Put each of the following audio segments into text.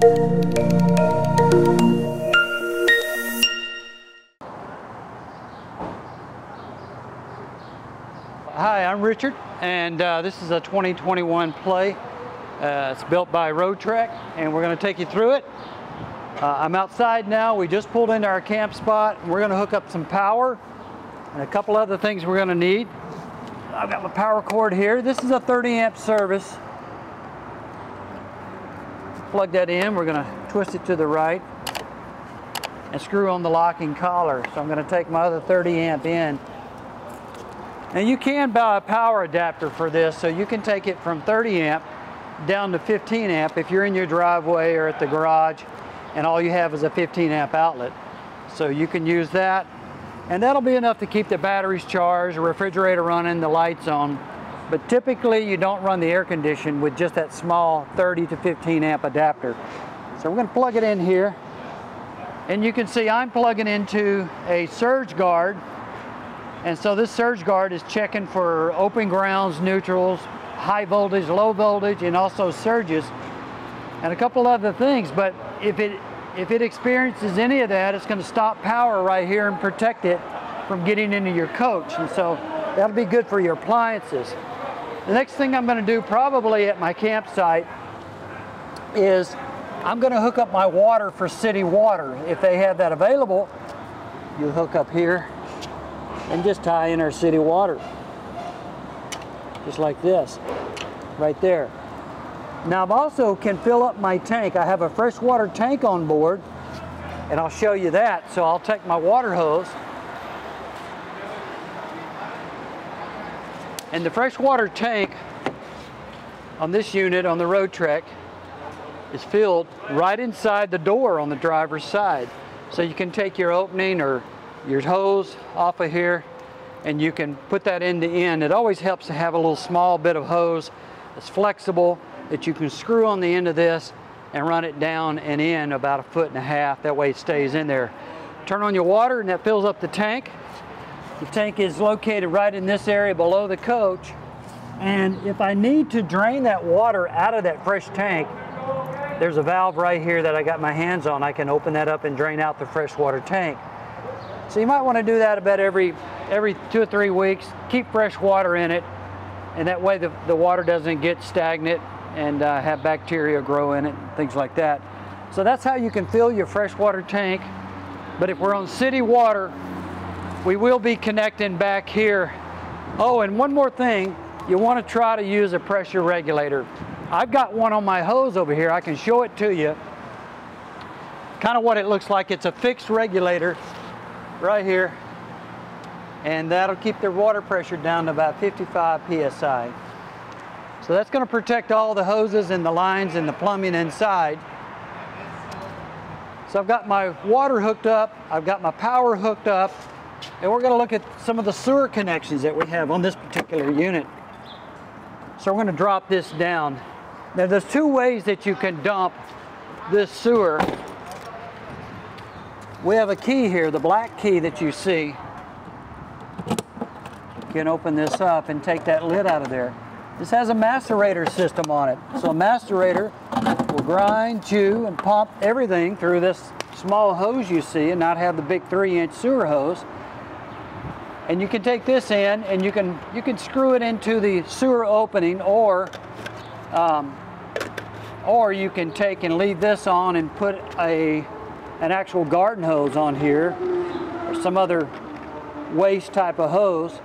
Hi, I'm Richard, and this is a 2021 Play. It's built by Roadtrek, and we're going to take you through it. I'm outside now. We just pulled into our camp spot, and we're going to hook up some power and a couple other things we're going to need. I've got my power cord here. This is a 30 amp service. Plug that in. We're going to twist it to the right and screw on the locking collar. So I'm going to take my other 30 amp in. And you can buy a power adapter for this, so you can take it from 30 amp down to 15 amp if you're in your driveway or at the garage and all you have is a 15 amp outlet. So you can use that, and that'll be enough to keep the batteries charged, the refrigerator running, the lights on. But typically you don't run the air condition with just that small 30 to 15 amp adapter. So we're going to plug it in here, and you can see I'm plugging into a surge guard. And so this surge guard is checking for open grounds, neutrals, high voltage, low voltage, and also surges, and a couple other things. But if it experiences any of that, it's going to stop power right here and protect it from getting into your coach. And so that'll be good for your appliances. The next thing I'm going to do probably at my campsite is I'm going to hook up my water for city water. If they have that available, you hook up here and just tie in our city water, just like this, right there. Now I also can fill up my tank. I have a freshwater tank on board, and I'll show you that. So I'll take my water hose, and the freshwater tank on this unit on the Roadtrek is filled right inside the door on the driver's side. So you can take your opening or your hose off of here, and you can put that in the end. It always helps to have a little small bit of hose that's flexible that you can screw on the end of this and run it down and in about 1.5 feet. That way it stays in there. Turn on your water, and that fills up the tank. The tank is located right in this area below the coach, and if I need to drain that water out of that fresh tank, there's a valve right here that I got my hands on. I can open that up and drain out the freshwater tank. So you might want to do that about every 2 or 3 weeks. Keep fresh water in it, and that way the water doesn't get stagnant and have bacteria grow in it, and things like that. So that's how you can fill your freshwater tank. But if we're on city water, we will be connecting back here. Oh, and one more thing, you want to try to use a pressure regulator. I've got one on my hose over here. I can show it to you. Kind of what it looks like. It's a fixed regulator right here, and that'll keep the water pressure down to about 55 psi. So that's going to protect all the hoses and the lines and the plumbing inside. So I've got my water hooked up, I've got my power hooked up, and we're going to look at some of the sewer connections that we have on this particular unit. So we're going to drop this down. Now there's 2 ways that you can dump this sewer. We have a key here, the black key that you see. You can open this up and take that lid out of there. This has a macerator system on it. So a macerator will grind, chew, and pump everything through this small hose you see, and not have the big 3-inch sewer hose. And you can take this in, and you can screw it into the sewer opening, or you can take and leave this on and put an actual garden hose on here, or some other waste type of hose,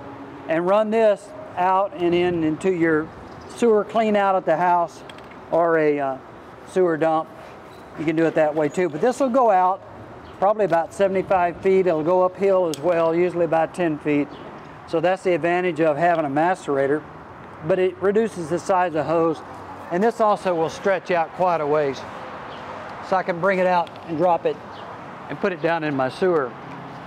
and run this out and in into your sewer clean out at the house, or a sewer dump. You can do it that way too, but this will go out probably about 75 feet. It'll go uphill as well, usually about 10 feet. So that's the advantage of having a macerator, but it reduces the size of hose, and this also will stretch out quite a ways. So I can bring it out and drop it and put it down in my sewer.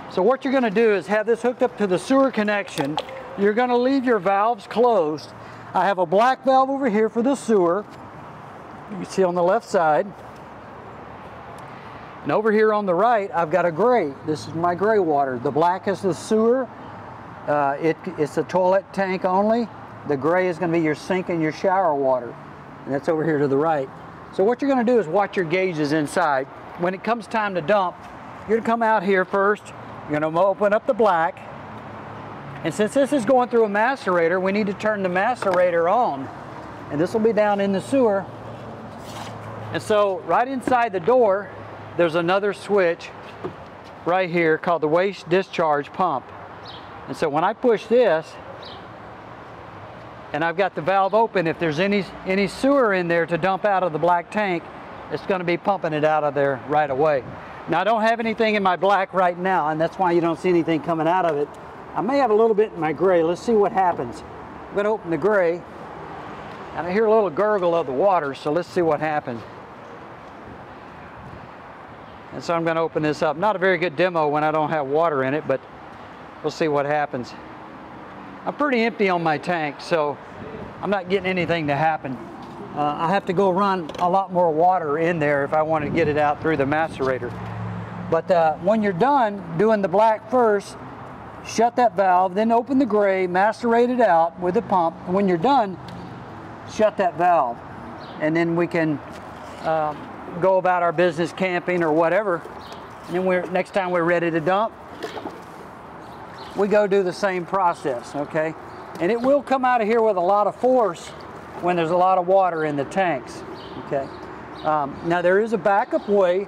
So what you're going to do is have this hooked up to the sewer connection. You're going to leave your valves closed. I have a black valve over here for the sewer. You can see on the left side. And over here on the right, I've got a gray. This is my gray water. The black is the sewer. It's a toilet tank only. The gray is going to be your sink and your shower water. And that's over here to the right. So what you're going to do is watch your gauges inside. When it comes time to dump, you're going to come out here first. You're going to open up the black. And since this is going through a macerator, we need to turn the macerator on. And this will be down in the sewer. And so right inside the door, there's another switch right here called the waste discharge pump. And so when I push this, and I've got the valve open, if there's any sewer in there to dump out of the black tank, it's going to be pumping it out of there right away. Now I don't have anything in my black right now, and that's why you don't see anything coming out of it. I may have a little bit in my gray. Let's see what happens. I'm going to open the gray, and I hear a little gurgle of the water, so let's see what happens. And so I'm going to open this up. Not a very good demo when I don't have water in it, but we'll see what happens. I'm pretty empty on my tank, so I'm not getting anything to happen. I have to go run a lot more water in there if I want to get it out through the macerator. But when you're done doing the black first, shut that valve, then open the gray, macerate it out with the pump. And when you're done, shut that valve. And then we can go about our business camping or whatever. And then next time we're ready to dump, we go do the same process, okay? And it will come out of here with a lot of force when there's a lot of water in the tanks, okay? Now there is a backup way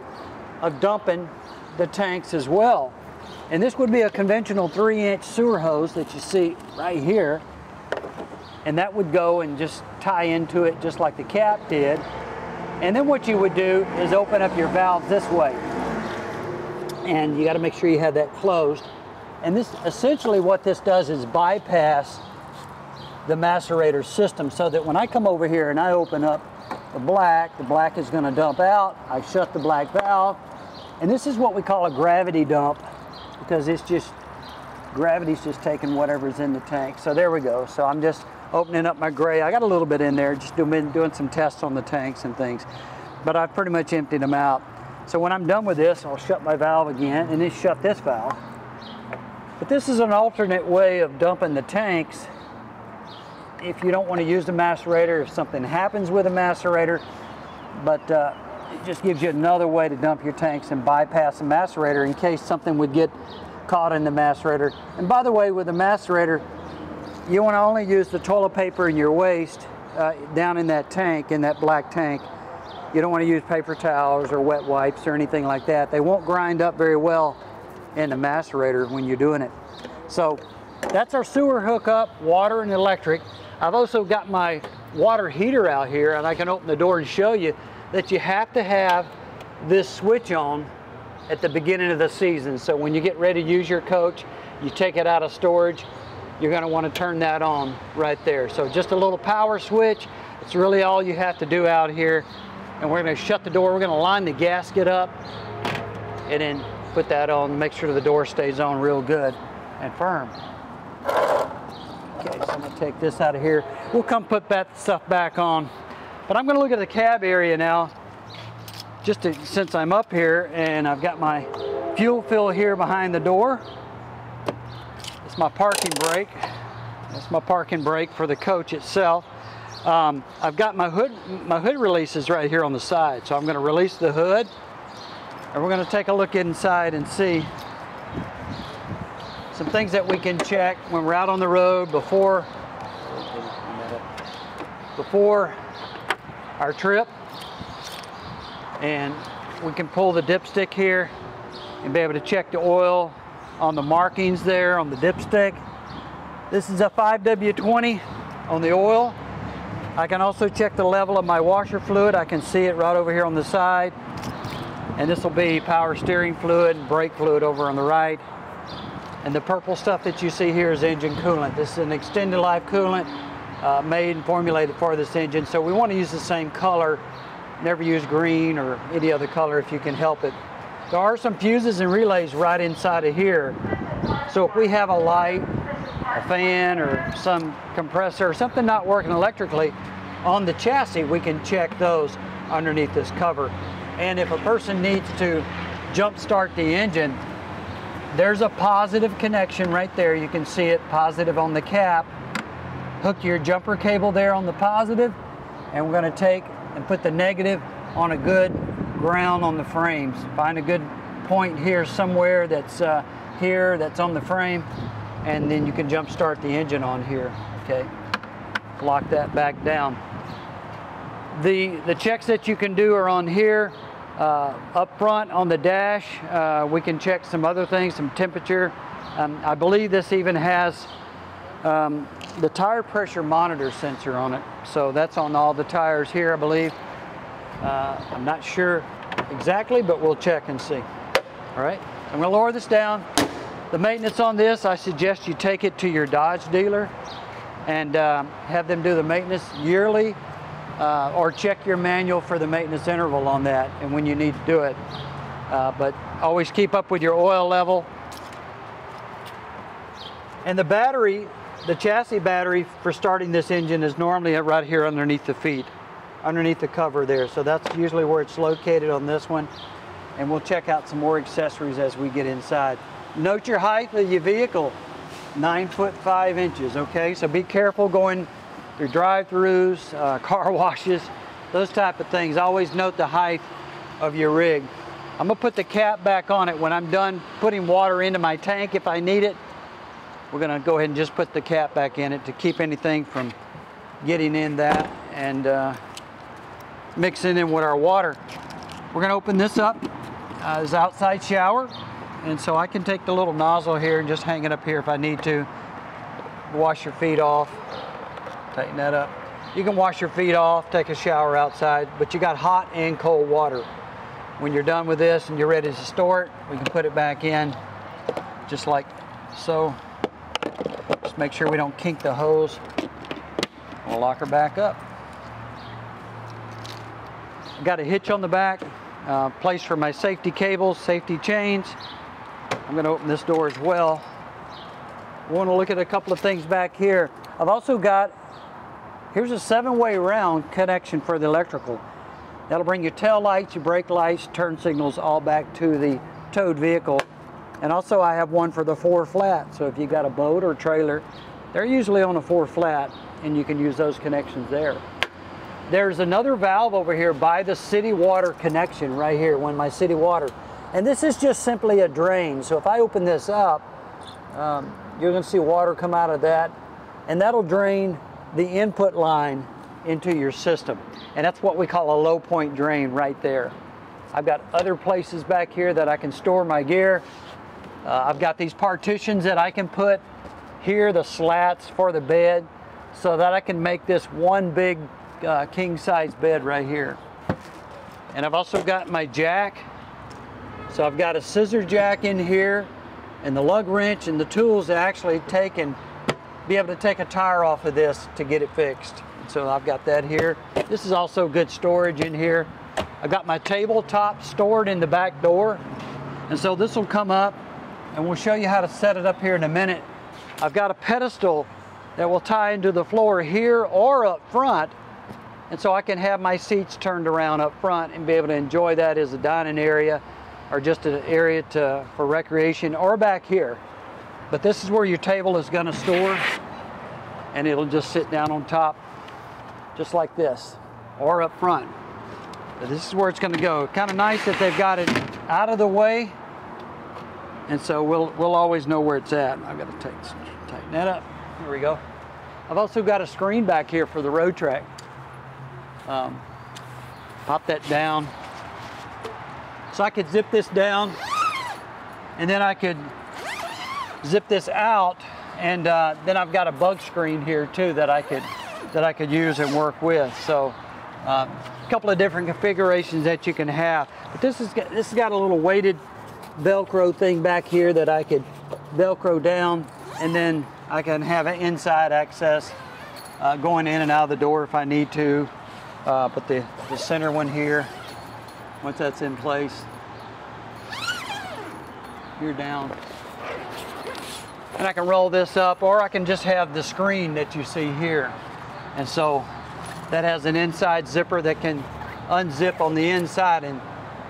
of dumping the tanks as well. And this would be a conventional 3-inch sewer hose that you see right here. And that would go and just tie into it just like the cap did. And then what you would do is open up your valves this way. And you gotta make sure you have that closed. And this, essentially what this does is bypass the macerator system so that when I come over here and I open up the black is gonna dump out. I shut the black valve. And this is what we call a gravity dump because it's just, gravity's just taking whatever's in the tank. So there we go. So I'm just opening up my gray. I got a little bit in there, just doing some tests on the tanks and things. But I've pretty much emptied them out. So when I'm done with this, I'll shut my valve again and then shut this valve. But this is an alternate way of dumping the tanks if you don't want to use the macerator, if something happens with a macerator. But it just gives you another way to dump your tanks and bypass the macerator in case something would get caught in the macerator. And by the way, with the macerator, you want to only use the toilet paper and your waste down in that tank, in that black tank. You don't want to use paper towels or wet wipes or anything like that. They won't grind up very well in the macerator when you're doing it. So that's our sewer hookup, water and electric. I've also got my water heater out here, and I can open the door and show you that you have to have this switch on at the beginning of the season. So when you get ready to use your coach, you take it out of storage, you're going to want to turn that on right there. So just a little power switch. It's really all you have to do out here. And we're going to shut the door. We're going to line the gasket up and then put that on, make sure the door stays on real good and firm. Okay, so I'm going to take this out of here. We'll come put that stuff back on. But I'm going to look at the cab area now, since I'm up here, and I've got my fuel fill here behind the door. It's my parking brake. That's my parking brake for the coach itself. I've got my hood releases right here on the side. So I'm going to release the hood, and we're going to take a look inside and see some things that we can check when we're out on the road before our trip. And we can pull the dipstick here and be able to check the oil on the markings there on the dipstick. This is a 5W20 on the oil. I can also check the level of my washer fluid. I can see it right over here on the side. And this will be power steering fluid and brake fluid over on the right. And the purple stuff that you see here is engine coolant. This is an extended life coolant made and formulated for this engine. So we want to use the same color. Never use green or any other color if you can help it. There are some fuses and relays right inside of here. So if we have a light, a fan, or some compressor or something not working electrically on the chassis, we can check those underneath this cover. And if a person needs to jump start the engine, there's a positive connection right there. You can see it positive on the cap. Hook your jumper cable there on the positive, and we're going to take and put the negative on a good ground on the frames. Find a good point here somewhere that's that's on the frame, and then you can jump start the engine on here. Okay, lock that back down. The checks that you can do are on here. Up front on the dash, we can check some other things, some temperature. I believe this even has the tire pressure monitor sensor on it. So that's on all the tires here, I believe. I'm not sure exactly, but we'll check and see. All right, I'm gonna lower this down. The maintenance on this, I suggest you take it to your Dodge dealer and have them do the maintenance yearly, or check your manual for the maintenance interval on that and when you need to do it. But always keep up with your oil level. And the battery, the chassis battery for starting this engine is normally right here underneath the feet, underneath the cover there. So that's usually where it's located on this one. And we'll check out some more accessories as we get inside. Note your height of your vehicle, 9'5", okay? So be careful going through drive-throughs, car washes, those type of things. Always note the height of your rig. I'm gonna put the cap back on it when I'm done putting water into my tank if I need it. We're gonna go ahead and just put the cap back in it to keep anything from getting in that and mixing in with our water. We're gonna open this up. This outside shower, and so I can take the little nozzle here and just hang it up here if I need to. Wash your feet off. Tighten that up. You can wash your feet off, take a shower outside, but you got hot and cold water. When you're done with this and you're ready to store it, we can put it back in just like so. Just make sure we don't kink the hose. We'll lock her back up. I've got a hitch on the back, place for my safety cables, safety chains. I'm going to open this door as well. I want to look at a couple of things back here. I've also got, here's a 7-way round connection for the electrical. That'll bring your tail lights, your brake lights, turn signals all back to the towed vehicle. And also I have one for the 4 flat. So if you got a boat or trailer, they're usually on a 4 flat and you can use those connections there. There's another valve over here by the city water connection right here, my city water. And this is just simply a drain. So if I open this up, you're gonna see water come out of that, and that'll drain the input line into your system. And that's what we call a low point drain right there. I've got other places back here that I can store my gear. I've got these partitions that I can put here, the slats for the bed, so that I can make this one big king size bed right here. And I've also got my jack. So I've got a scissor jack in here and the lug wrench and the tools to actually take and be able to take a tire off of this to get it fixed. So I've got that here. This is also good storage in here. I've got my tabletop stored in the back door. And so this will come up and we'll show you how to set it up here in a minute. I've got a pedestal that will tie into the floor here or up front. And so I can have my seats turned around up front and be able to enjoy that as a dining area or just an area for recreation, or back here. But this is where your table is gonna store, and it'll just sit down on top, just like this, or up front. But this is where it's gonna go. Kind of nice that they've got it out of the way, and so we'll always know where it's at. I've got to tighten that up. There we go. I've also got a screen back here for the road track. Pop that down. So I could zip this down, and then I could zip this out, and then I've got a bug screen here too that I could use and work with. So a couple of different configurations that you can have. But this has got a little weighted Velcro thing back here that I could Velcro down, and then I can have an inside access going in and out of the door if I need to. But the center one here, once that's in place, you're down. And I can roll this up, or I can just have the screen that you see here. And so that has an inside zipper that can unzip on the inside, and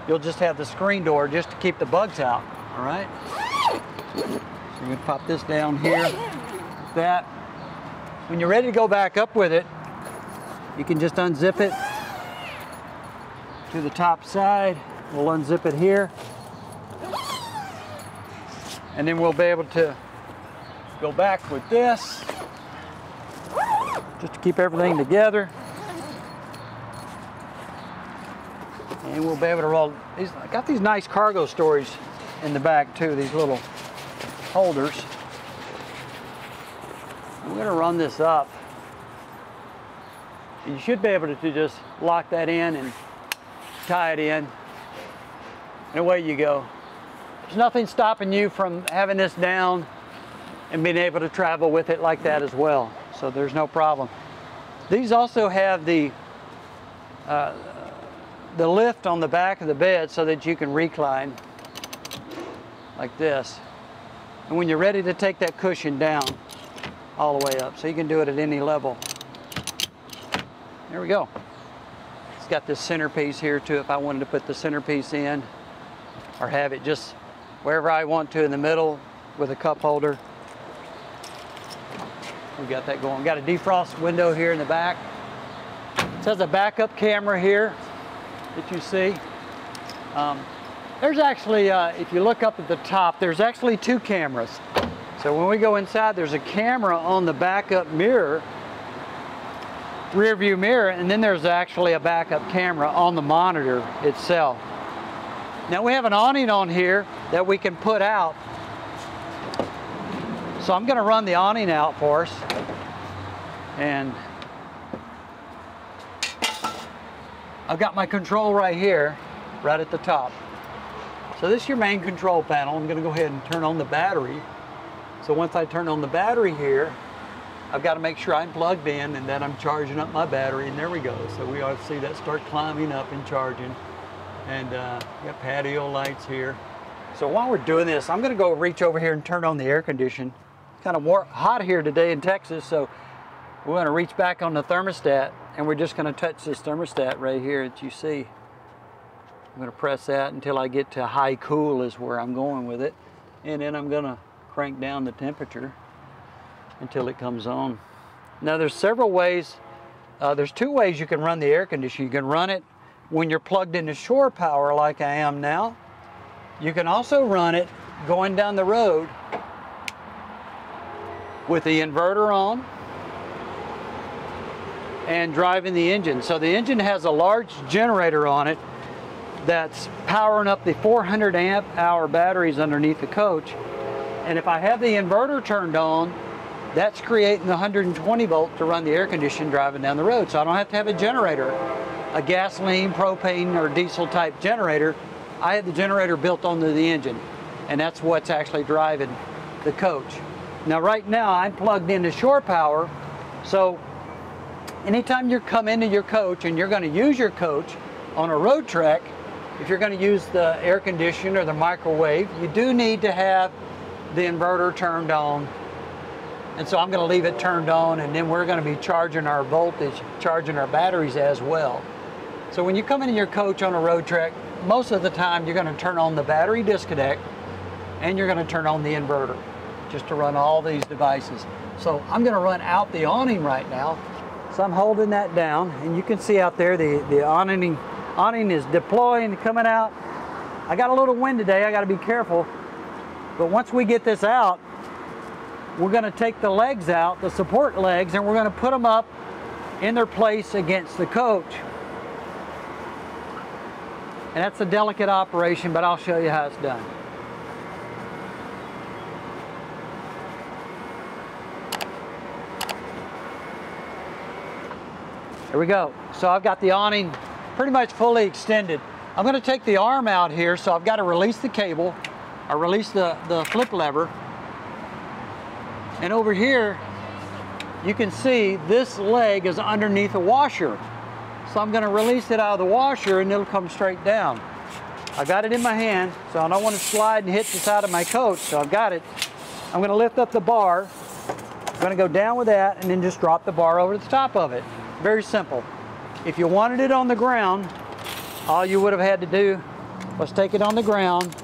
you'll just have the screen door just to keep the bugs out, all right? So you can pop this down here, like that. When you're ready to go back up with it, you can just unzip it to the top side. We'll unzip it here. And then we'll be able to go back with this, just to keep everything together. And we'll be able to roll these. I got these nice cargo storage in the back too, these little holders. I'm gonna run this up. You should be able to just lock that in and tie it in, and away you go. There's nothing stopping you from having this down and being able to travel with it like that as well. So there's no problem. These also have the lift on the back of the bed so that you can recline like this. And when you're ready to take that cushion down all the way up, so you can do it at any level. There we go. It's got this centerpiece here too if I wanted to put the centerpiece in, or have it just wherever I want to in the middle with a cup holder. We got that going. Got a defrost window here in the back. It has a backup camera here that you see. There's actually, if you look up at the top, there's actually 2 cameras. So when we go inside, there's a camera on the backup mirror, rear view mirror, and then there's actually a backup camera on the monitor itself. Now we have an awning on here that we can put out. So I'm gonna run the awning out for us. And I've got my control right here, right at the top. So this is your main control panel. I'm gonna go ahead and turn on the battery. So once I turn on the battery here, I've got to make sure I'm plugged in and that I'm charging up my battery, and there we go. So we ought to see that start climbing up and charging. And got patio lights here. So while we're doing this, I'm gonna go reach over here and turn on the air condition. It's kind of hot here today in Texas, so we're gonna reach back on the thermostat, and we're just gonna touch this thermostat right here that you see. I'm gonna press that until I get to high cool is where I'm going with it. And then I'm gonna crank down the temperature until it comes on. Now there's several ways, there's 2 ways you can run the air conditioner. You can run it when you're plugged into shore power like I am now. You can also run it going down the road with the inverter on and driving the engine. So the engine has a large generator on it that's powering up the 400 amp hour batteries underneath the coach. And if I have the inverter turned on, that's creating the 120 volt to run the air conditioner driving down the road. So I don't have to have a generator, a gasoline, propane, or diesel type generator. I have the generator built onto the engine, and that's what's actually driving the coach. Now right now I'm plugged into shore power, so anytime you come into your coach and you're going to use your coach on a road trek, if you're going to use the air conditioner or the microwave, you do need to have the inverter turned on. And so I'm going to leave it turned on, and then we're going to be charging our voltage, charging our batteries as well. So when you come into your coach on a road trek, most of the time you're going to turn on the battery disconnect and you're going to turn on the inverter just to run all these devices. So I'm going to run out the awning right now. So I'm holding that down, and you can see out there the awning is deploying, coming out. I got a little wind today, I got to be careful. But once we get this out, we're going to take the legs out, the support legs, and we're going to put them up in their place against the coach. And that's a delicate operation, but I'll show you how it's done. There we go. So I've got the awning pretty much fully extended. I'm going to take the arm out here, so I've got to release the cable, or release the flip lever. And over here, you can see this leg is underneath a washer. So I'm going to release it out of the washer and it'll come straight down. I got it in my hand, so I don't want to slide and hit the side of my coach, so I've got it. I'm going to lift up the bar. I'm going to go down with that and then just drop the bar over the top of it. Very simple. If you wanted it on the ground, all you would have had to do was take it on the ground,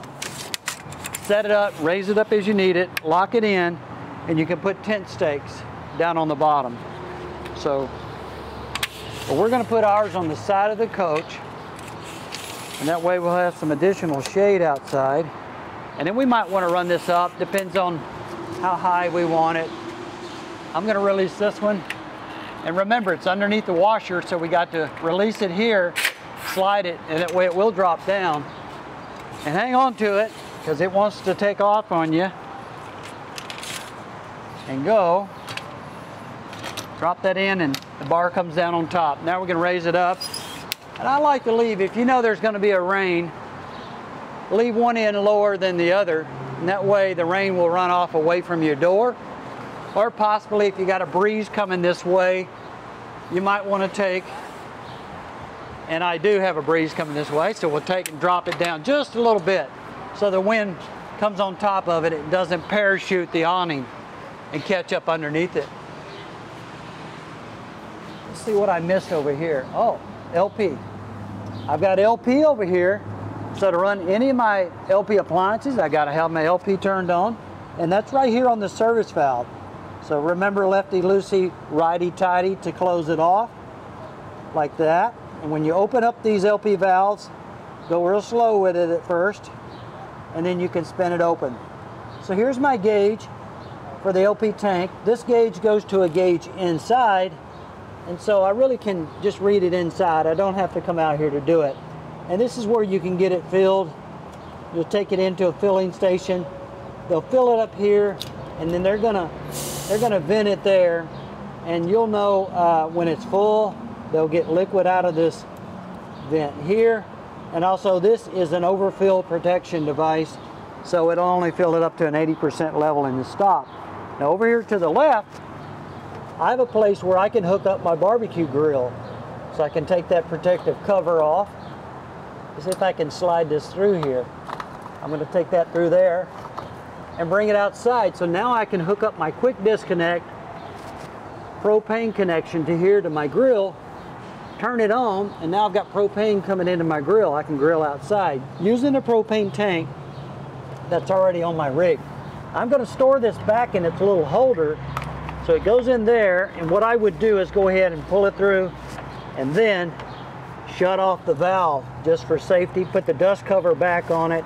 set it up, raise it up as you need it, lock it in, and you can put tent stakes down on the bottom. So, but we're going to put ours on the side of the coach, And that way we'll have some additional shade outside. And then we might want to run this up, depends on how high we want it. I'm going to release this one. And remember, it's underneath the washer, so we got to release it here, slide it, and that way it will drop down. And hang on to it, because it wants to take off on you. And go. Drop that in, and the bar comes down on top. Now we're going to raise it up. And I like to leave, if you know there's going to be a rain, leave one end lower than the other, and that way the rain will run off away from your door. Or possibly if you got a breeze coming this way, you might want to take, and I do have a breeze coming this way, so we'll take and drop it down just a little bit so the wind comes on top of it. It doesn't parachute the awning and catch up underneath it. Let's see what I missed over here. Oh, LP. I've got LP over here. So to run any of my LP appliances, I got to have my LP turned on. And that's right here on the service valve. So remember, lefty-loosey, righty-tighty to close it off, like that. And when you open up these LP valves, go real slow with it at first, and then you can spin it open. So here's my gauge for the LP tank. This gauge goes to a gauge inside, and so I really can just read it inside. I don't have to come out here to do it. And this is where you can get it filled. You'll take it into a filling station. They'll fill it up here, and then they're gonna vent it there, and you'll know when it's full. They'll get liquid out of this vent here. And also, this is an overfill protection device, so it'll only fill it up to an 80% level and stop. Now over here to the left, I have a place where I can hook up my barbecue grill. So I can take that protective cover off. Let's see if I can slide this through here. I'm going to take that through there and bring it outside. So now I can hook up my quick disconnect propane connection to here to my grill, turn it on, and now I've got propane coming into my grill. I can grill outside using a propane tank that's already on my rig. I'm going to store this back in its little holder, so it goes in there, and what I would do is go ahead and pull it through and then shut off the valve just for safety, put the dust cover back on it,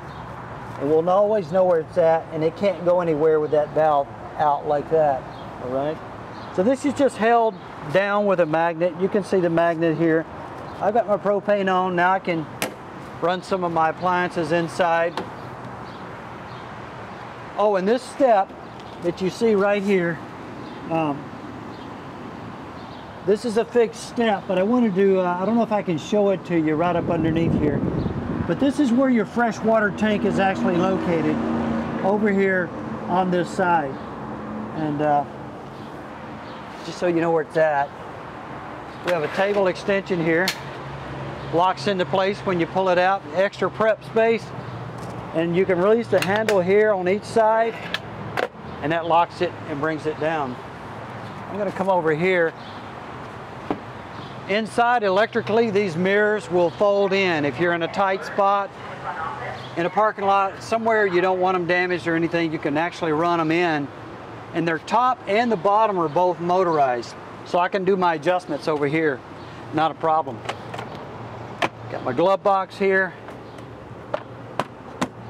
and we'll always know where it's at, and it can't go anywhere with that valve out like that. All right, so this is just held down with a magnet. You can see the magnet here. I've got my propane on. Now I can run some of my appliances inside. Oh, and this step that you see right here, this is a fixed step, but I want to do, I don't know if I can show it to you right up underneath here, but this is where your freshwater tank is actually located, over here on this side. And just so you know where it's at, we have a table extension here, locks into place when you pull it out, extra prep space, and you can release the handle here on each side, and that locks it and brings it down. I'm going to come over here. Inside, electrically, these mirrors will fold in. If you're in a tight spot, in a parking lot, somewhere you don't want them damaged or anything, you can actually run them in. And their top and the bottom are both motorized. So I can do my adjustments over here, not a problem. Got my glove box here.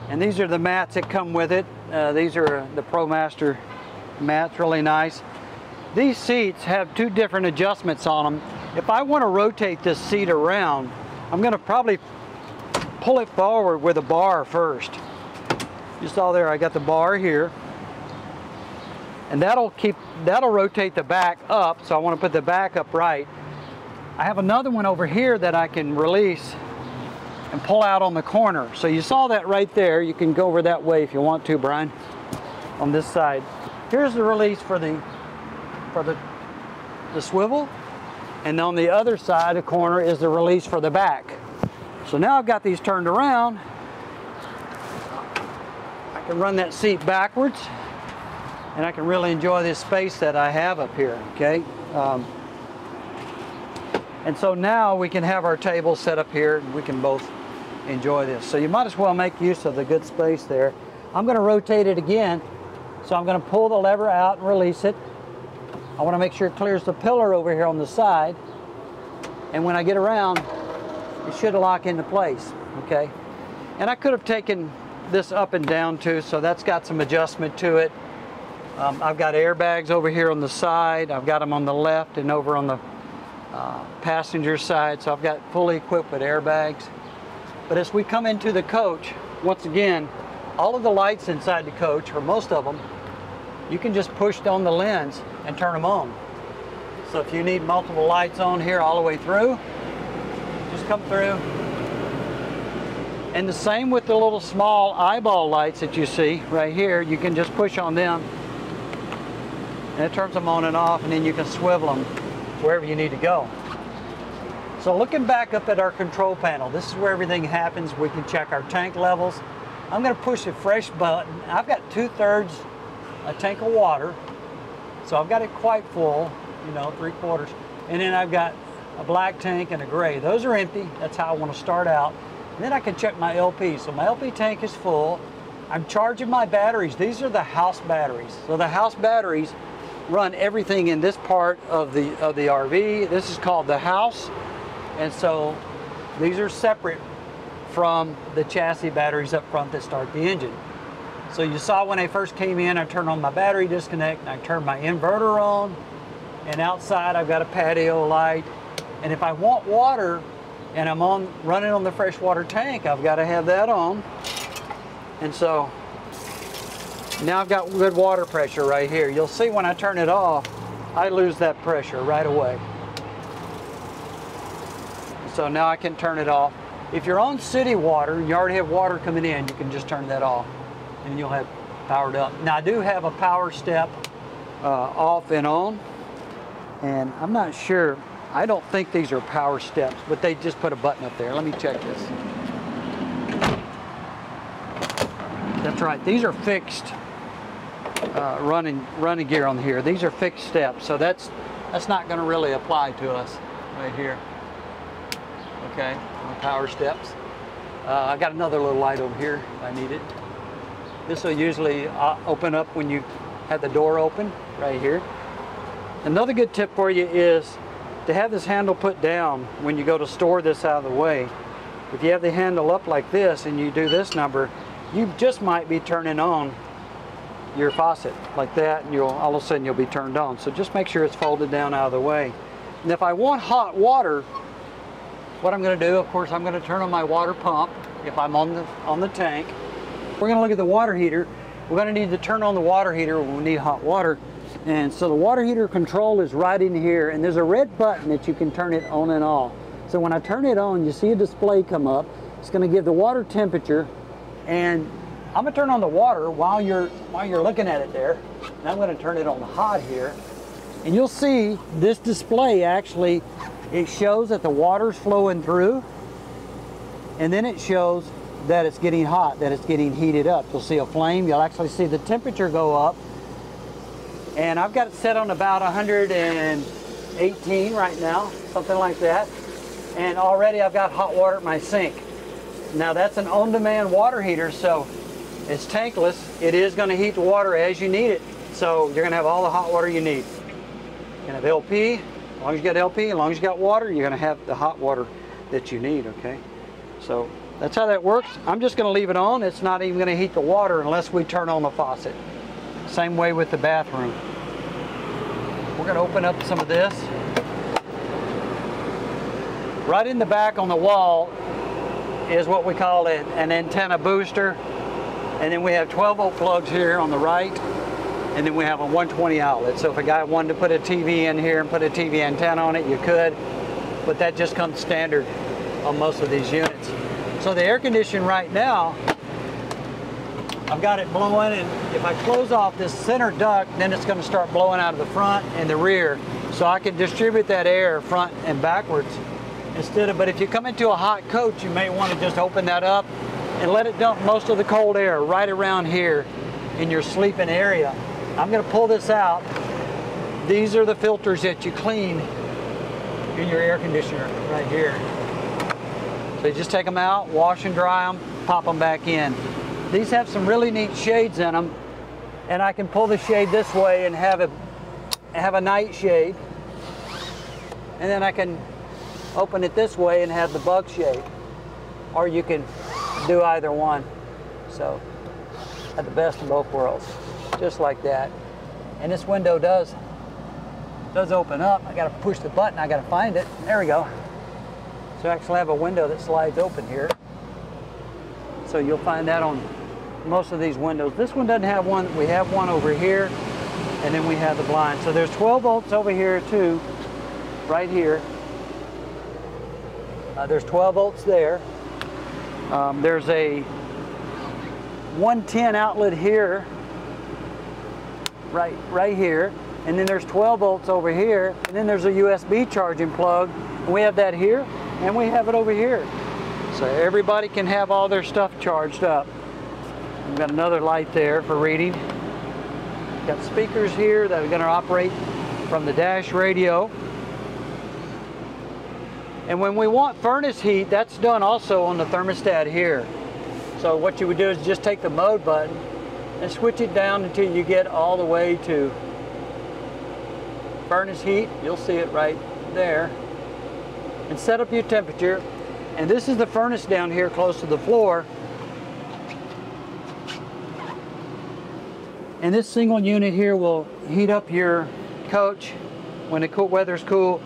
And these are the mats that come with it. These are the ProMaster mats, really nice. These seats have two different adjustments on them. If I want to rotate this seat around, I'm going to probably pull it forward with a bar first. You saw there I got the bar here. And that'll rotate the back up, so I want to put the back up right. I have another one over here that I can release and pull out on the corner. So you saw that right there. You can go over that way if you want to, Brian, on this side. Here's the release for the swivel, and on the other side, the corner, is the release for the back. So now I've got these turned around. I can run that seat backwards, and I can really enjoy this space that I have up here, okay? And so now we can have our table set up here, and we can both enjoy this. So you might as well make use of the good space there. I'm going to rotate it again, so I'm going to pull the lever out and release it. I want to make sure it clears the pillar over here on the side, and when I get around, it should lock into place, okay? And I could have taken this up and down too, so that's got some adjustment to it. I've got airbags over here on the side. I've got them on the left and over on the passenger side, so I've got fully equipped with airbags. But as we come into the coach, once again, all of the lights inside the coach, or most of them, you can just push on the lens and turn them on. So if you need multiple lights on here all the way through, just come through. And the same with the little small eyeball lights that you see right here. You can just push on them and it turns them on and off, and then you can swivel them wherever you need to go. So looking back up at our control panel, this is where everything happens. We can check our tank levels. I'm going to push a fresh button. I've got 2/3 a tank of water, so I've got it quite full, you know, 3/4. And then I've got a black tank and a gray. Those are empty. That's how I want to start out. And then I can check my LP. So my LP tank is full. I'm charging my batteries. These are the house batteries. So the house batteries run everything in this part of the RV. This is called the house. And so these are separate from the chassis batteries up front that start the engine. So you saw when I first came in, I turned on my battery disconnect, and I turned my inverter on, and outside I've got a patio light. And if I want water and I'm running on the freshwater tank, I've got to have that on. And so now I've got good water pressure right here. You'll see when I turn it off, I lose that pressure right away. So now I can turn it off. If you're on city water, you already have water coming in, you can just turn that off and you'll have powered up. Now I do have a power step off and on, and I'm not sure, I don't think these are power steps, but they just put a button up there. Let me check this. That's right, these are fixed running gear on here. These are fixed steps, so that's not going to really apply to us right here. Okay, on power steps. I got another little light over here if I need it. This will usually open up when you have the door open right here. Another good tip for you is to have this handle put down when you go to store this out of the way. If you have the handle up like this and you do this number, you just might be turning on your faucet like that, and all of a sudden you'll be turned on. So just make sure it's folded down out of the way. And if I want hot water, what I'm going to do, of course, I'm going to turn on my water pump if I'm on the tank. We're going to look at the water heater. We're going to need to turn on the water heater when we need hot water. And so the water heater control is right in here, and there's a red button that you can turn it on and off. So when I turn it on, you see a display come up. It's going to give the water temperature, and I'm going to turn on the water while you're looking at it there. And I'm going to turn it on hot here. And you'll see this display actually, it shows that the water's flowing through, and then it shows that it's getting hot, that it's getting heated up. You'll see a flame. You'll actually see the temperature go up. And I've got it set on about 118 right now, something like that. And already I've got hot water at my sink. Now that's an on-demand water heater, so it's tankless. It is going to heat the water as you need it. So you're going to have all the hot water you need. You're going to have LP. As long as you got LP, as long as you got water, you're going to have the hot water that you need, okay? So that's how that works. I'm just going to leave it on. It's not even going to heat the water unless we turn on the faucet. Same way with the bathroom. We're going to open up some of this. Right in the back on the wall is what we call an antenna booster. And then we have 12-volt plugs here on the right. And then we have a 120 outlet. So if a guy wanted to put a TV in here and put a TV antenna on it, you could. But that just comes standard on most of these units. So the air conditioning right now, I've got it blowing, and if I close off this center duct, then it's going to start blowing out of the front and the rear. So I can distribute that air front and backwards instead of, but if you come into a hot coach, you may want to just open that up and let it dump most of the cold air right around here in your sleeping area. I'm going to pull this out. These are the filters that you clean in your air conditioner right here. So you just take them out, wash and dry them, pop them back in. These have some really neat shades in them, and I can pull the shade this way and have a night shade, and then I can open it this way and have the bug shape, or you can do either one. So have the best of both worlds, just like that. And this window does open up. I got to push the button. I got to find it. There we go. So I actually have a window that slides open here. So you'll find that on most of these windows. This one doesn't have one. We have one over here, and then we have the blind. So there's 12 volts over here too, right here. There's 12 volts there. There's a 110 outlet here, right here, and then there's 12 volts over here, and then there's a USB charging plug, and we have that here, and we have it over here. So everybody can have all their stuff charged up. We've got another light there for reading. Got speakers here that are going to operate from the dash radio. And when we want furnace heat, that's done also on the thermostat here. So what you would do is just take the mode button and switch it down until you get all the way to furnace heat. You'll see it right there. And set up your temperature. And this is the furnace down here close to the floor. And this single unit here will heat up your coach when the weather's cool.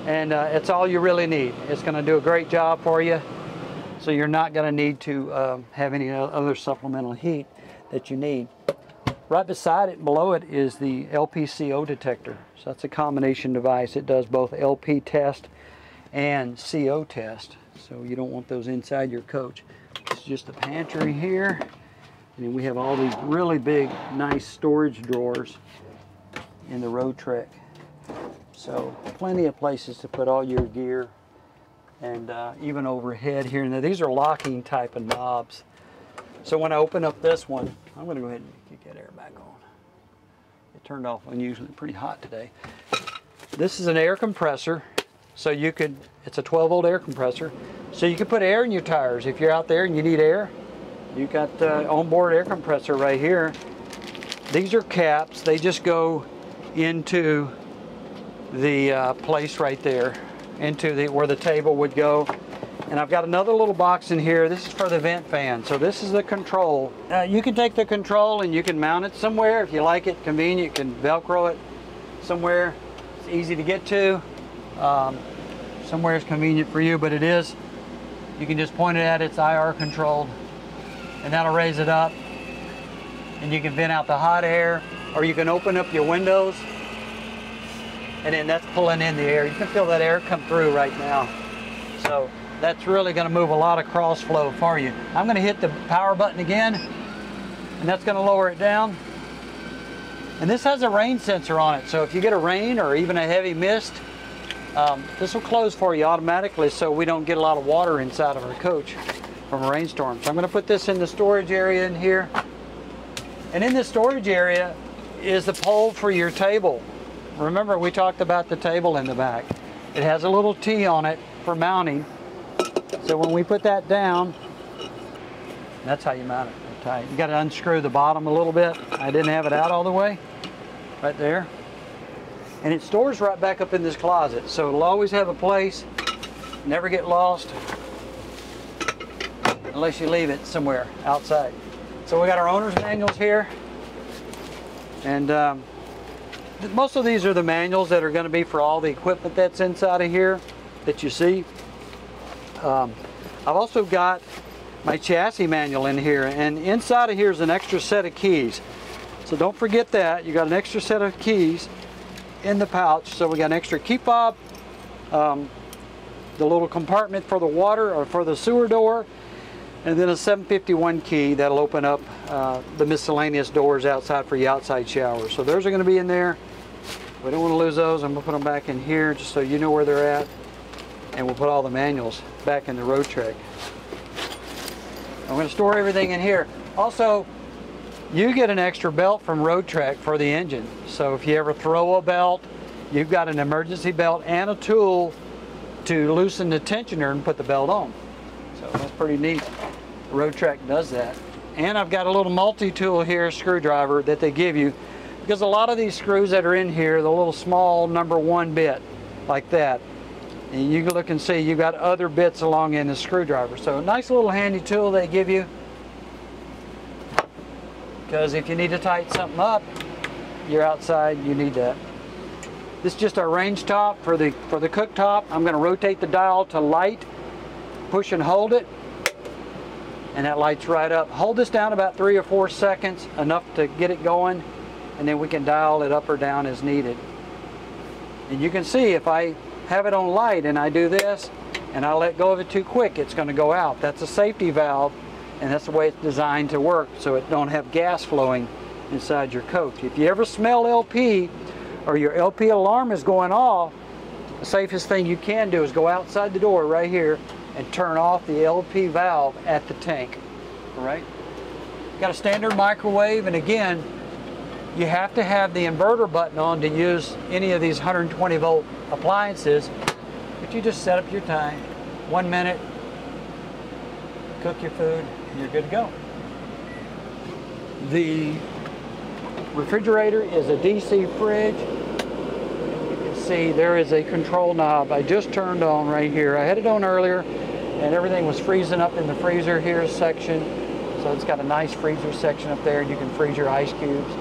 And it's all you really need. It's going to do a great job for you. So you're not going to need to have any other supplemental heat that you need. Right beside it, below it, is the LPCO detector. So that's a combination device. It does both LP test and CO test. So you don't want those inside your coach. It's just a pantry here. And then we have all these really big, nice storage drawers in the Roadtrek. So plenty of places to put all your gear, and even overhead here. Now these are locking type of knobs. So when I open up this one, I'm going to go ahead and kick that air back on. It turned off unusually, pretty hot today. This is an air compressor. So you could, it's a 12 volt air compressor. So you can put air in your tires. If you're out there and you need air, you got onboard air compressor right here. These are caps. They just go into the place right there, into where the table would go. And I've got another little box in here. This is for the vent fan. So this is the control. You can take the control and you can mount it somewhere if you like it convenient. You can Velcro it somewhere. It's easy to get to. Somewhere is convenient for you, but it is. You can just point it at it's IR controlled, and that'll raise it up. And you can vent out the hot air, or you can open up your windows, and then that's pulling in the air. You can feel that air come through right now. So that's really going to move a lot of cross flow for you. I'm going to hit the power button again, and that's going to lower it down. And this has a rain sensor on it, so if you get a rain or even a heavy mist, this will close for you automatically so we don't get a lot of water inside of our coach from a rainstorm. So I'm going to put this in the storage area in here. And in the storage area is the pole for your table. Remember, we talked about the table in the back. It has a little T on it for mounting. So when we put that down, that's how you mount it. Tight. You got to unscrew the bottom a little bit. I didn't have it out all the way. Right there. And it stores right back up in this closet. So it'll always have a place, never get lost, unless you leave it somewhere outside. So we got our owner's manuals here. And most of these are the manuals that are going to be for all the equipment that's inside of here that you see. I've also got my chassis manual in here, and inside of here is an extra set of keys. So don't forget that. You got an extra set of keys in the pouch. So we got an extra key fob, the little compartment for the water or for the sewer door, and then a 751 key that'll open up the miscellaneous doors outside for your outside shower. So those are going to be in there. We don't want to lose those. I'm going to put them back in here just so you know where they're at, and we'll put all the manuals back in the Roadtrek. I'm going to store everything in here. Also, you get an extra belt from Roadtrek for the engine. So if you ever throw a belt, you've got an emergency belt and a tool to loosen the tensioner and put the belt on. So that's pretty neat. Roadtrek does that. And I've got a little multi-tool here, screwdriver, that they give you, because a lot of these screws that are in here, the little small #1 bit like that, And you can look and see you've got other bits along in the screwdriver. So a nice little handy tool they give you, because if you need to tighten something up, you're outside, you need that. This is just our range top for the cooktop. I'm going to rotate the dial to light, push and hold it, and that lights right up. Hold this down about 3 or 4 seconds, enough to get it going, and then we can dial it up or down as needed. And you can see if I have it on light and I do this and I let go of it too quick, it's going to go out. That's a safety valve, and that's the way it's designed to work, so it don't have gas flowing inside your coach. If you ever smell LP or your LP alarm is going off, the safest thing you can do is go outside the door right here and turn off the LP valve at the tank. All right? Got a standard microwave, and again, you have to have the inverter button on to use any of these 120 volt appliances, but you just set up your time, 1 minute, cook your food, and you're good to go. The refrigerator is a DC fridge. You can see there is a control knob I just turned on right here. I had it on earlier and everything was freezing up in the freezer here section. So it's got a nice freezer section up there, and you can freeze your ice cubes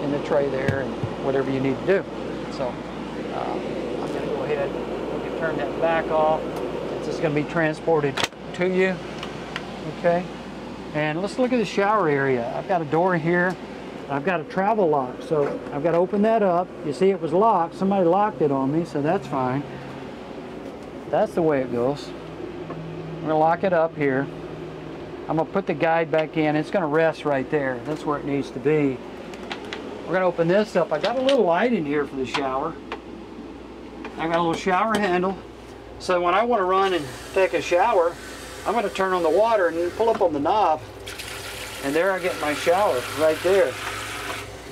in the tray there and whatever you need to do. So I'm going to go ahead and turn that back off since it's going to be transported to you. Okay, and let's look at the shower area. I've got a door here. I've got a travel lock, so I've got to open that up. You see it was locked. Somebody locked it on me, so that's fine. That's the way it goes. I'm going to lock it up here. I'm going to put the guide back in. It's going to rest right there. That's where it needs to be. We're going to open this up. I got a little light in here for the shower. I got a little shower handle. So when I want to run and take a shower, I'm going to turn on the water and pull up on the knob. And there I get my shower right there.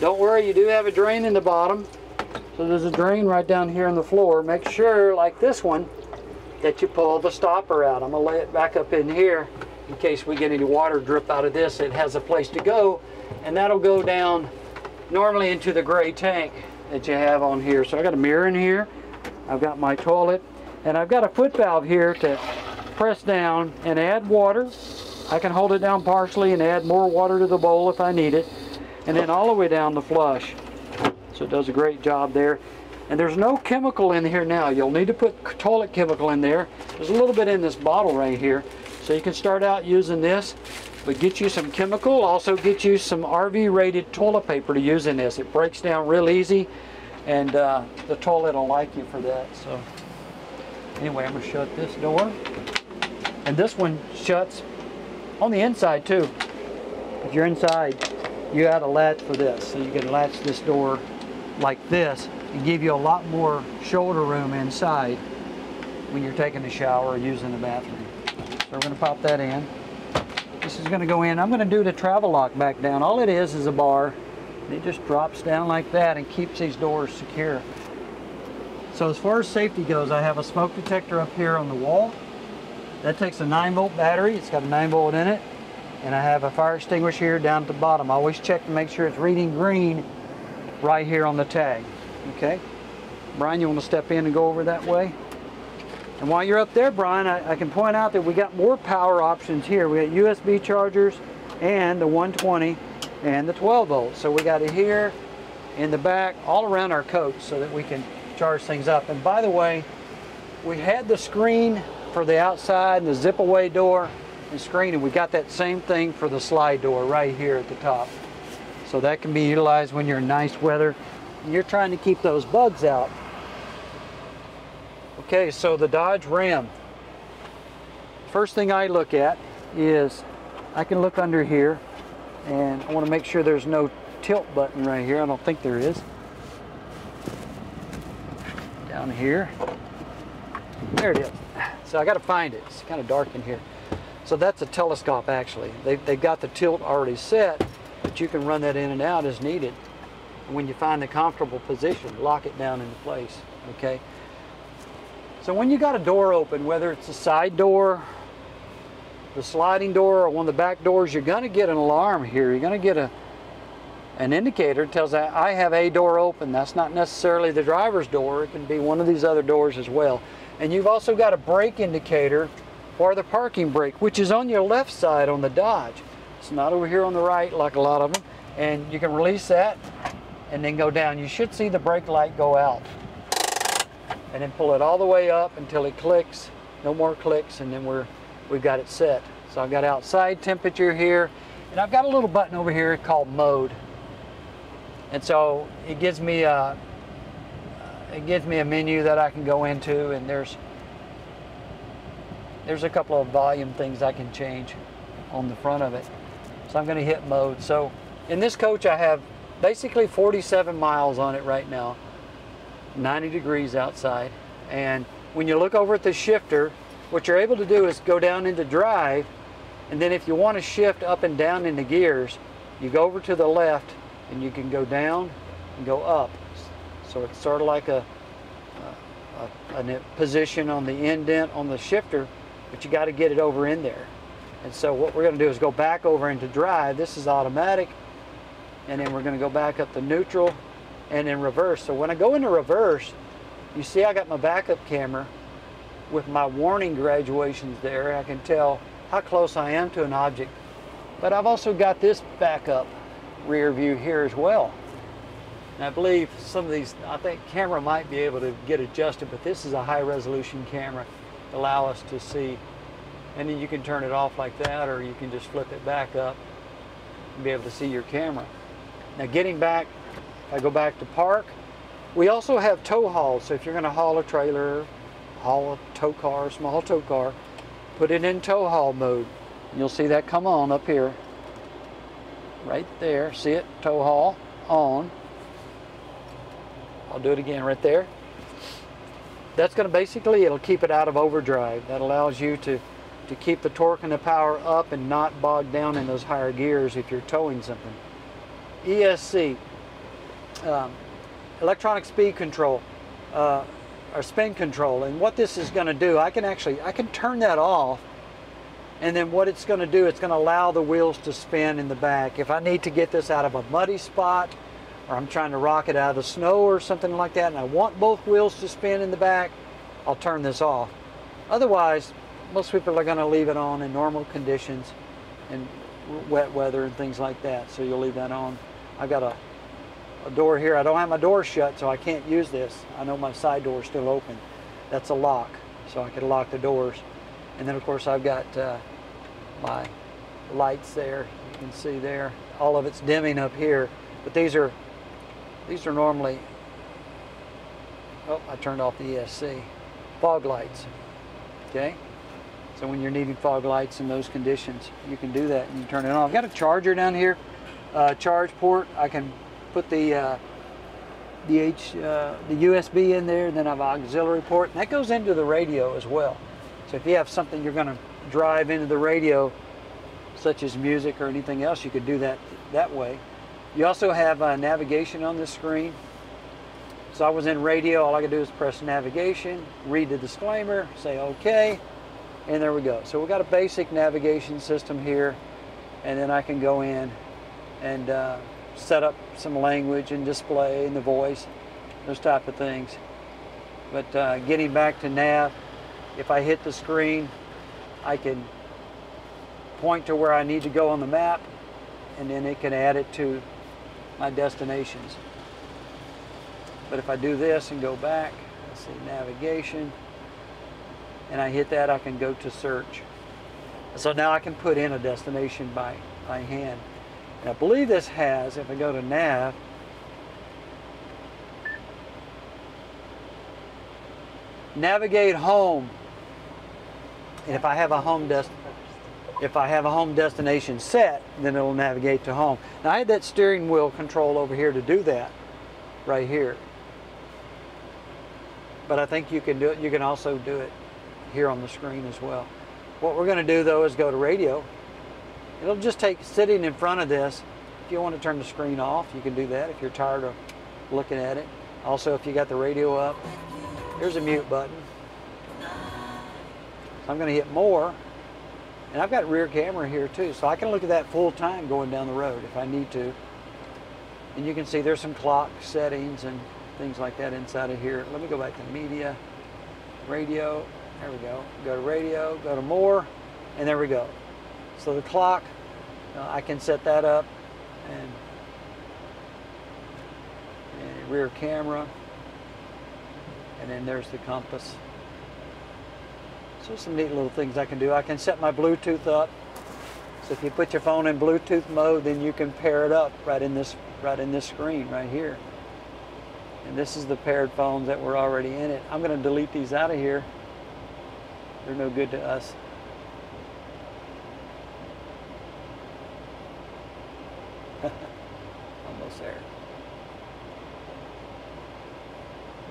Don't worry, you do have a drain in the bottom. So there's a drain right down here on the floor. Make sure, like this one, that you pull the stopper out. I'm going to lay it back up in here in case we get any water drip out of this. It has a place to go, and that'll go down normally into the gray tank that you have on here. So I got a mirror in here. I've got my toilet, and I've got a foot valve here to press down and add water. I can hold it down partially and add more water to the bowl if I need it, and then all the way down the flush. So it does a great job there. And there's no chemical in here now. You'll need to put toilet chemical in there. There's a little bit in this bottle right here. So you can start out using this, but get you some chemical. Also get you some RV rated toilet paper to use in this. It breaks down real easy, and the toilet will like you for that. So anyway, I'm going to shut this door. And this one shuts on the inside too. If you're inside, you got a latch for this. So you can latch this door like this and give you a lot more shoulder room inside when you're taking a shower or using the bathroom. So we're going to pop that in. This is going to go in. I'm going to do the travel lock back down. All it is a bar. It just drops down like that and keeps these doors secure. So as far as safety goes, I have a smoke detector up here on the wall. That takes a 9-volt battery. It's got a 9-volt in it. And I have a fire extinguisher here down at the bottom. I always check to make sure it's reading green right here on the tag. Okay? Brian, you want to step in and go over that way? And while you're up there, Brian, I can point out that we got more power options here. We got USB chargers and the 120 and the 12 volts. So we got it here, in the back, all around our coach so that we can charge things up. And by the way, we had the screen for the outside and the zip away door and screen, and we got that same thing for the slide door right here at the top. So that can be utilized when you're in nice weather and you're trying to keep those bugs out. Okay, so the Dodge Ram. First thing I look at is I can look under here, and I want to make sure there's no tilt button right here. I don't think there is. Down here. There it is. So I got to find it. It's kind of dark in here. So that's a telescope actually. They've got the tilt already set, but you can run that in and out as needed. And when you find the comfortable position, lock it down into place. Okay. So when you got a door open, whether it's a side door, the sliding door, or one of the back doors, you're going to get an alarm here. You're going to get an indicator that tells I have a door open. That's not necessarily the driver's door. It can be one of these other doors as well. And you've also got a brake indicator for the parking brake, which is on your left side on the Dodge. It's not over here on the right like a lot of them. And you can release that and then go down. You should see the brake light go out. And then pull it all the way up until it clicks. No more clicks, and then we've got it set. So I've got outside temperature here, and I've got a little button over here called mode. And so it gives me a menu that I can go into, and there's a couple of volume things I can change on the front of it. So I'm going to hit mode. So in this coach I have basically 47 miles on it right now, 90 degrees outside. And when you look over at the shifter, what you're able to do is go down into drive, and then if you want to shift up and down in the gears, you go over to the left and you can go down and go up. So it's sort of like a position on the indent on the shifter, but you got to get it over in there. And so what we're going to do is go back over into drive. This is automatic, and then we're going to go back up to neutral and then reverse. So when I go into reverse, you see I got my backup camera with my warning graduations there. I can tell how close I am to an object. But I've also got this backup rear view here as well. And I believe some of these, I think camera might be able to get adjusted, but this is a high resolution camera to allow us to see. And then you can turn it off like that, or you can just flip it back up and be able to see your camera. Now getting back, if I go back to park, we also have tow haul. So if you're going to haul a trailer, haul a tow car, small tow car, put it in tow haul mode. You'll see that come on up here. Right there, see it? Tow haul on. I'll do it again right there. That's going to basically, it'll keep it out of overdrive. That allows you to keep the torque and the power up and not bog down in those higher gears if you're towing something. ESC, electronic speed control, or spin control. And what this is going to do, I can turn that off, and then what it's going to do, it's going to allow the wheels to spin in the back. If I need to get this out of a muddy spot, or I'm trying to rock it out of the snow or something like that, and I want both wheels to spin in the back, I'll turn this off. Otherwise, most people are going to leave it on in normal conditions and wet weather and things like that, so you'll leave that on. I've got a door here. I don't have my door shut, so I can't use this. I know my side door is still open. That's a lock, so I can lock the doors. And then of course I've got my lights there. You can see there. All of it's dimming up here, but these are normally, oh, I turned off the ESC. Fog lights, okay? So when you're needing fog lights in those conditions, you can do that and you turn it on. I've got a charger down here, charge port. I can put the USB in there, and then I have an auxiliary port, and that goes into the radio as well. So if you have something you're going to drive into the radio, such as music or anything else, you could do that way. You also have navigation on this screen. So I was in radio, all I could do is press navigation, read the disclaimer, say okay, and there we go. So we've got a basic navigation system here, and then I can go in and set up some language and display and the voice, those type of things. But getting back to nav, if I hit the screen, I can point to where I need to go on the map, and then it can add it to my destinations. But if I do this and go back, let's see, navigation, and I hit that, I can go to search. So now I can put in a destination by hand. And I believe this has, if I go to nav, navigate home. And if I have a home destination set, then it'll navigate to home. Now I had that steering wheel control over here to do that, right here. But I think you can do it. You can also do it here on the screen as well. What we're going to do though is go to radio. It'll just take sitting in front of this. If you want to turn the screen off, you can do that if you're tired of looking at it. Also, if you got the radio up, here's a mute button. So I'm going to hit more. And I've got rear camera here too, so I can look at that full time going down the road if I need to. And you can see there's some clock settings and things like that inside of here. Let me go back to media. radio, there we go. Go to radio, go to more, and there we go. So the clock, I can set that up, and rear camera, and then there's the compass. So some neat little things I can do. I can set my Bluetooth up. So if you put your phone in Bluetooth mode, then you can pair it up right in this screen right here. And this is the paired phones that were already in it. I'm going to delete these out of here. They're no good to us. Almost there.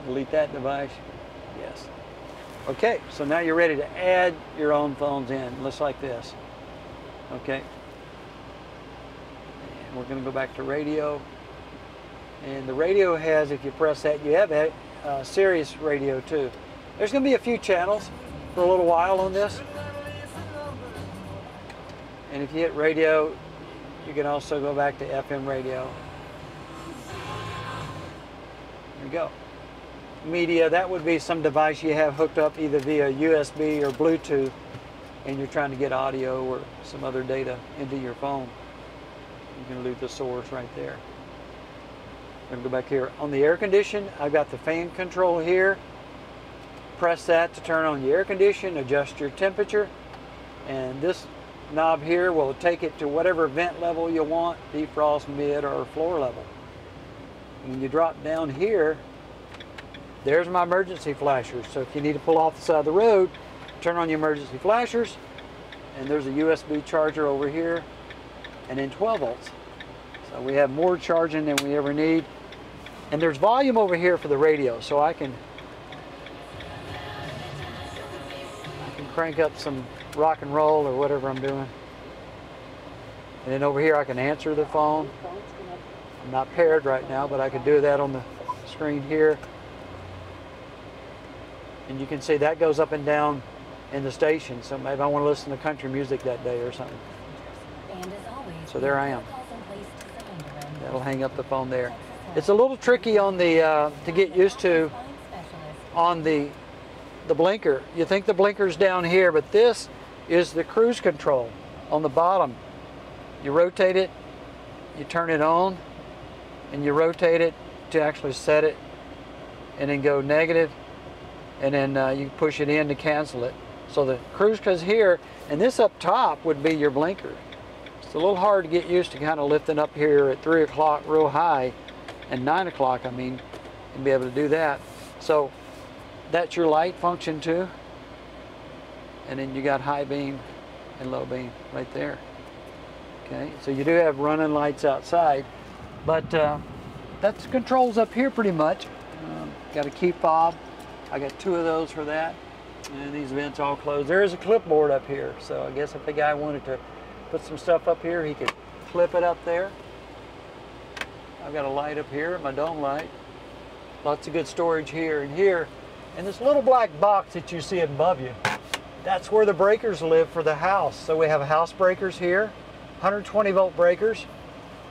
Delete that device. Yes. Okay, so now you're ready to add your own phones in, just like this. Okay. And we're going to go back to radio. And the radio has, if you press that, you have a Sirius radio too. There's going to be a few channels for a little while on this. And if you hit radio, you can also go back to FM radio. There you go. Media, that would be some device you have hooked up either via USB or Bluetooth, and you're trying to get audio or some other data into your phone. You can leave the source right there. I'm going to go back here. On the air condition, I've got the fan control here. Press that to turn on the air condition, adjust your temperature, and this knob here will take it to whatever vent level you want, defrost, mid, or floor level. And when you drop down here, there's my emergency flashers. So if you need to pull off the side of the road, turn on your emergency flashers, and there's a USB charger over here, and then 12 volts. So we have more charging than we ever need. And there's volume over here for the radio, so I can crank up some rock and roll or whatever I'm doing. And then over here I can answer the phone. I'm not paired right now, but I can do that on the screen here. And you can see that goes up and down in the station. So maybe I want to listen to country music that day or something. So there I am. That'll hang up the phone there. It's a little tricky on the to get used to on the blinker. You think the blinker's down here, but this is the cruise control on the bottom. You rotate it, you turn it on, and you rotate it to actually set it, and then go negative, and then you push it in to cancel it. So the cruise goes here, and this up top would be your blinker. It's a little hard to get used to kind of lifting up here at 3 o'clock real high, and 9 o'clock, I mean, and be able to do that. So that's your light function too. And then you got high beam and low beam right there. Okay, so you do have running lights outside, but that's controls up here pretty much. Got a key fob. I got 2 of those for that. And these vents all closed. There is a clipboard up here, so I guess if the guy wanted to put some stuff up here, he could clip it up there. I've got a light up here, my dome light. Lots of good storage here and here. And this little black box that you see above you, that's where the breakers live for the house. So we have house breakers here, 120 volt breakers,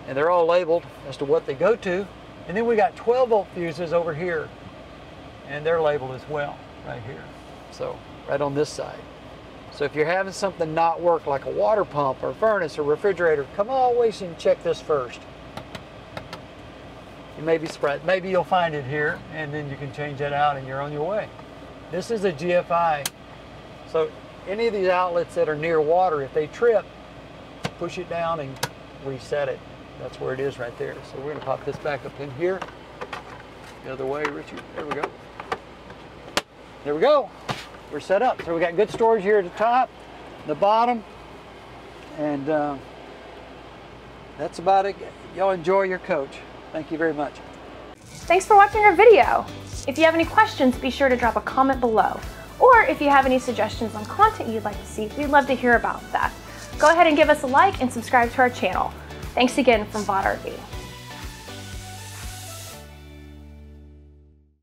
and they're all labeled as to what they go to. And then we got 12 volt fuses over here, and they're labeled as well, right here. So right on this side. So if you're having something not work, like a water pump or furnace or refrigerator, come always and check this first. You may be surprised. Maybe you'll find it here, and then you can change that out and you're on your way. This is a GFI. So any of these outlets that are near water, if they trip, push it down and reset it. That's where it is right there. So we're gonna pop this back up in here. The other way, Richard. There we go. There we go. We're set up. So we got good storage here at the top, the bottom, and that's about it. Y'all enjoy your coach. Thank you very much. Thanks for watching our video. If you have any questions, be sure to drop a comment below. Or if you have any suggestions on content you'd like to see, we'd love to hear about that. Go ahead and give us a like and subscribe to our channel. Thanks again from Vaught RV.